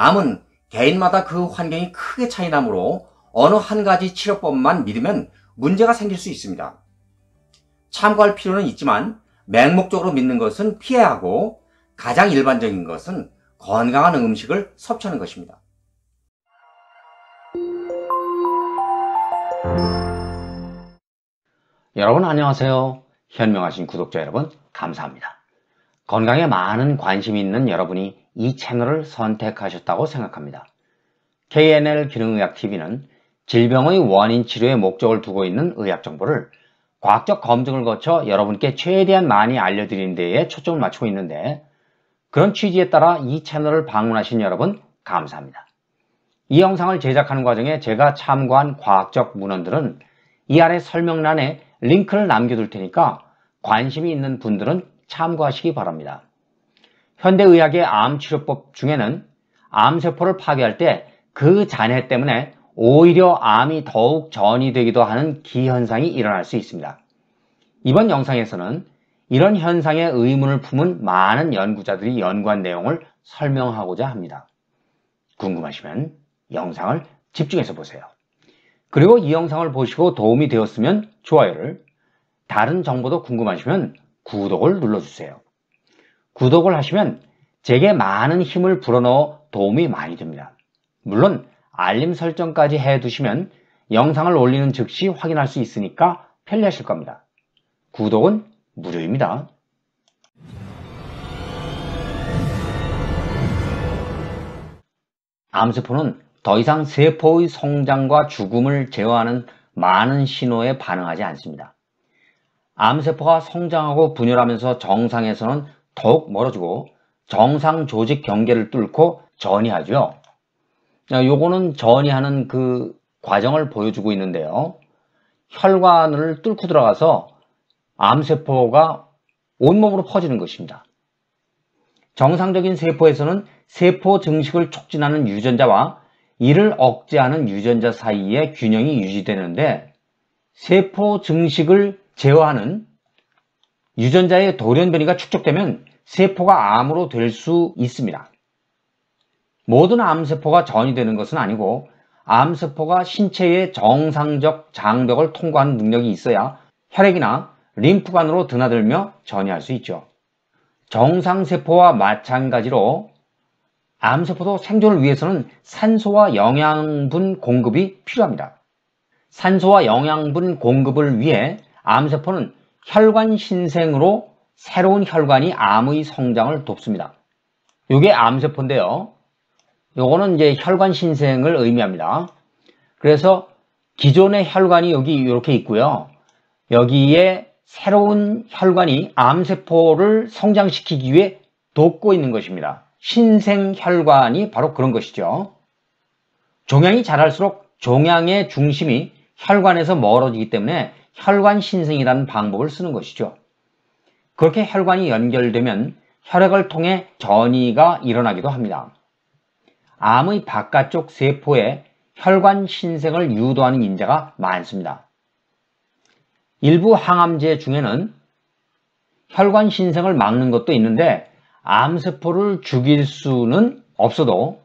암은 개인마다 그 환경이 크게 차이 나므로 어느 한 가지 치료법만 믿으면 문제가 생길 수 있습니다. 참고할 필요는 있지만 맹목적으로 믿는 것은 피해야 하고 가장 일반적인 것은 건강한 음식을 섭취하는 것입니다. 여러분 안녕하세요. 현명하신 구독자 여러분 감사합니다. 건강에 많은 관심이 있는 여러분이 이 채널을 선택하셨다고 생각합니다. KNL 기능의학TV는 질병의 원인 치료에 목적을 두고 있는 의학 정보를 과학적 검증을 거쳐 여러분께 최대한 많이 알려드리는 데에 초점을 맞추고 있는데, 그런 취지에 따라 이 채널을 방문하신 여러분 감사합니다. 이 영상을 제작하는 과정에 제가 참고한 과학적 문헌들은 이 아래 설명란에 링크를 남겨둘 테니까 관심이 있는 분들은 참고하시기 바랍니다. 현대의학의 암치료법 중에는 암세포를 파괴할 때 그 잔해 때문에 오히려 암이 더욱 전이되기도 하는 기현상이 일어날 수 있습니다. 이번 영상에서는 이런 현상에 의문을 품은 많은 연구자들이 연구한 내용을 설명하고자 합니다. 궁금하시면 영상을 집중해서 보세요. 그리고 이 영상을 보시고 도움이 되었으면 좋아요를, 다른 정보도 궁금하시면 구독을 눌러주세요. 구독을 하시면 제게 많은 힘을 불어넣어 도움이 많이 됩니다. 물론 알림 설정까지 해두시면 영상을 올리는 즉시 확인할 수 있으니까 편리하실 겁니다. 구독은 무료입니다. 암세포는 더 이상 세포의 성장과 죽음을 제어하는 많은 신호에 반응하지 않습니다. 암세포가 성장하고 분열하면서 정상에서는 더욱 멀어지고 정상 조직 경계를 뚫고 전이하죠. 요거는 전이하는 그 과정을 보여주고 있는데요. 혈관을 뚫고 들어가서 암세포가 온몸으로 퍼지는 것입니다. 정상적인 세포에서는 세포 증식을 촉진하는 유전자와 이를 억제하는 유전자 사이의 균형이 유지되는데, 세포 증식을 제어하는 유전자의 돌연변이가 축적되면 세포가 암으로 될 수 있습니다. 모든 암세포가 전이 되는 것은 아니고, 암세포가 신체의 정상적 장벽을 통과하는 능력이 있어야 혈액이나 림프관으로 드나들며 전이할 수 있죠. 정상세포와 마찬가지로 암세포도 생존을 위해서는 산소와 영양분 공급이 필요합니다. 산소와 영양분 공급을 위해 암세포는 혈관 신생으로 새로운 혈관이 암의 성장을 돕습니다. 이게 암세포인데요. 요거는 이제 혈관 신생을 의미합니다. 그래서 기존의 혈관이 여기 이렇게 있고요. 여기에 새로운 혈관이 암세포를 성장시키기 위해 돕고 있는 것입니다. 신생혈관이 바로 그런 것이죠. 종양이 자랄수록 종양의 중심이 혈관에서 멀어지기 때문에 혈관 신생이라는 방법을 쓰는 것이죠. 그렇게 혈관이 연결되면 혈액을 통해 전이가 일어나기도 합니다. 암의 바깥쪽 세포에 혈관 신생을 유도하는 인자가 많습니다. 일부 항암제 중에는 혈관 신생을 막는 것도 있는데, 암세포를 죽일 수는 없어도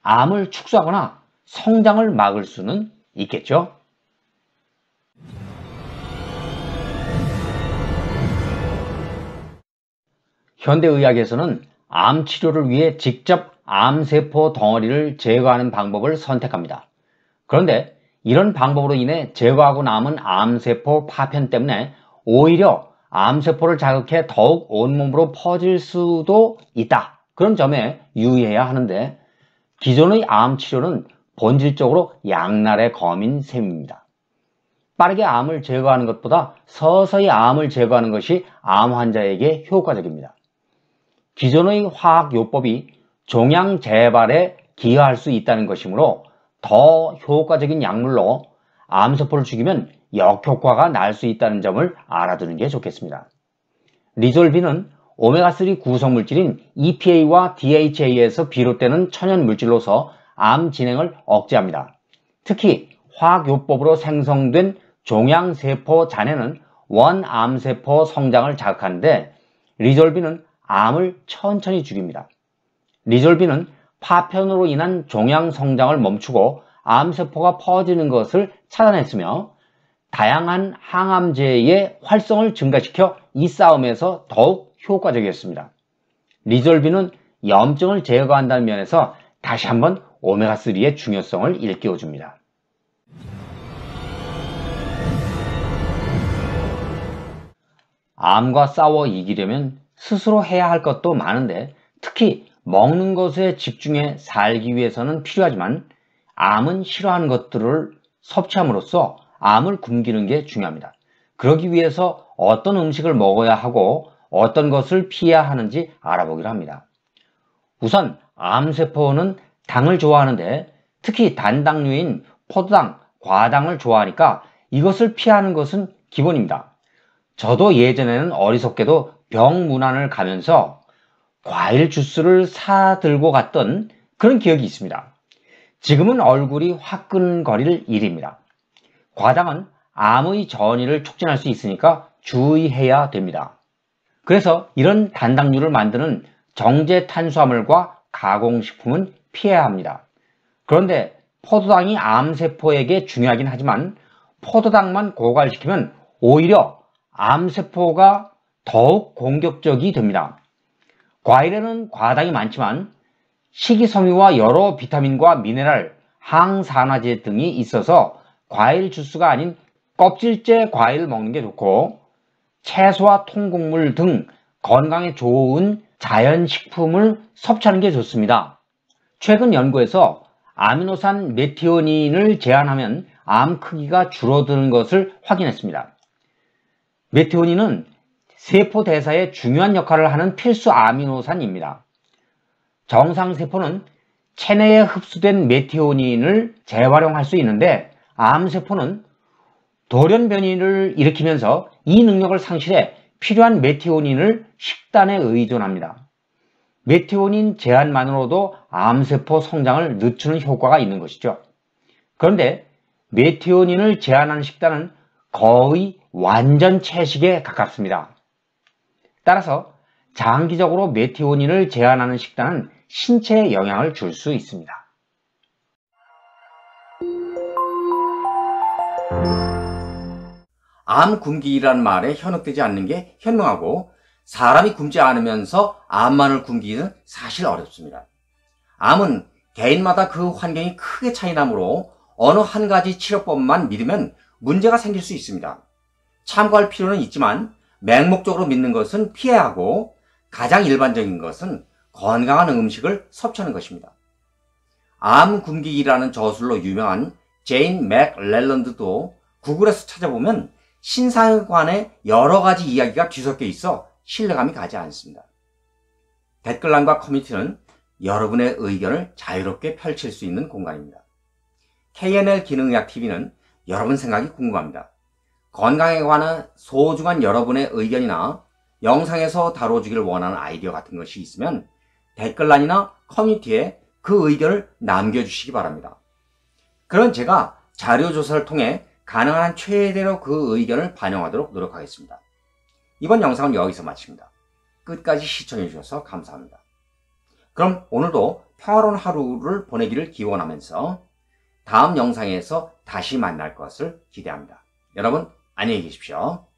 암을 축소하거나 성장을 막을 수는 있겠죠. 현대의학에서는 암 치료를 위해 직접 암세포 덩어리를 제거하는 방법을 선택합니다. 그런데 이런 방법으로 인해 제거하고 남은 암세포 파편 때문에 오히려 암세포를 자극해 더욱 온몸으로 퍼질 수도 있다. 그런 점에 유의해야 하는데, 기존의 암 치료는 본질적으로 양날의 검인 셈입니다. 빠르게 암을 제거하는 것보다 서서히 암을 제거하는 것이 암 환자에게 효과적입니다. 기존의 화학요법이 종양 재발에 기여할 수 있다는 것이므로 더 효과적인 약물로 암세포를 죽이면 역효과가 날 수 있다는 점을 알아두는 게 좋겠습니다. 리졸빈은 오메가3 구성물질인 EPA와 DHA에서 비롯되는 천연물질로서 암 진행을 억제합니다. 특히 화학요법으로 생성된 종양세포 잔해는 원암세포 성장을 자극하는데, 리졸빈은 암을 천천히 죽입니다. 리졸빈은 파편으로 인한 종양 성장을 멈추고 암세포가 퍼지는 것을 차단했으며 다양한 항암제의 활성을 증가시켜 이 싸움에서 더욱 효과적이었습니다. 리졸비는 염증을 제거한다는 면에서 다시 한번 오메가3의 중요성을 일깨워줍니다. 암과 싸워 이기려면 스스로 해야 할 것도 많은데 특히 먹는 것에 집중해 살기 위해서는 필요하지만 암은 싫어하는 것들을 섭취함으로써 암을 굶기는 게 중요합니다. 그러기 위해서 어떤 음식을 먹어야 하고 어떤 것을 피해야 하는지 알아보기로 합니다. 우선 암세포는 당을 좋아하는데 특히 단당류인 포도당, 과당을 좋아하니까 이것을 피하는 것은 기본입니다. 저도 예전에는 어리석게도 병문안을 가면서 과일 주스를 사들고 갔던 그런 기억이 있습니다. 지금은 얼굴이 화끈거릴 일입니다. 과당은 암의 전이를 촉진할 수 있으니까 주의해야 됩니다. 그래서 이런 단당류를 만드는 정제 탄수화물과 가공식품은 피해야 합니다. 그런데 포도당이 암세포에게 중요하긴 하지만 포도당만 고갈시키면 오히려 암세포가 더욱 공격적이 됩니다. 과일에는 과당이 많지만 식이섬유와 여러 비타민과 미네랄, 항산화제 등이 있어서 과일 주스가 아닌 껍질째 과일을 먹는 게 좋고 채소와 통곡물 등 건강에 좋은 자연식품을 섭취하는 게 좋습니다. 최근 연구에서 아미노산 메티오닌을 제한하면 암 크기가 줄어드는 것을 확인했습니다. 메티오닌은 세포 대사에 중요한 역할을 하는 필수 아미노산입니다. 정상세포는 체내에 흡수된 메티오닌을 재활용할 수 있는데 암세포는 돌연 변이를 일으키면서 이 능력을 상실해 필요한 메티오닌을 식단에 의존합니다. 메티오닌 제한만으로도 암세포 성장을 늦추는 효과가 있는 것이죠. 그런데 메티오닌을 제한하는 식단은 거의 완전 채식에 가깝습니다. 따라서 장기적으로 메티오닌을 제한하는 식단은 신체에 영향을 줄 수 있습니다. 암 굶기기라는 말에 현혹되지 않는 게 현명하고 사람이 굶지 않으면서 암만을 굶기기는 사실 어렵습니다. 암은 개인마다 그 환경이 크게 차이나므로 어느 한 가지 치료법만 믿으면 문제가 생길 수 있습니다. 참고할 필요는 있지만 맹목적으로 믿는 것은 피해야 하고 가장 일반적인 것은 건강한 음식을 섭취하는 것입니다. 암 굶기기라는 저술로 유명한 제인 맥렐런드도 구글에서 찾아보면 신사에 관해 여러 가지 이야기가 뒤섞여 있어 신뢰감이 가지 않습니다. 댓글란과 커뮤니티는 여러분의 의견을 자유롭게 펼칠 수 있는 공간입니다. KNL 기능의학TV는 여러분 생각이 궁금합니다. 건강에 관한 소중한 여러분의 의견이나 영상에서 다뤄주기를 원하는 아이디어 같은 것이 있으면 댓글란이나 커뮤니티에 그 의견을 남겨주시기 바랍니다. 그럼 제가 자료조사를 통해 가능한 한 최대로 그 의견을 반영하도록 노력하겠습니다. 이번 영상은 여기서 마칩니다. 끝까지 시청해 주셔서 감사합니다. 그럼 오늘도 평화로운 하루를 보내기를 기원하면서 다음 영상에서 다시 만날 것을 기대합니다. 여러분 안녕히 계십시오.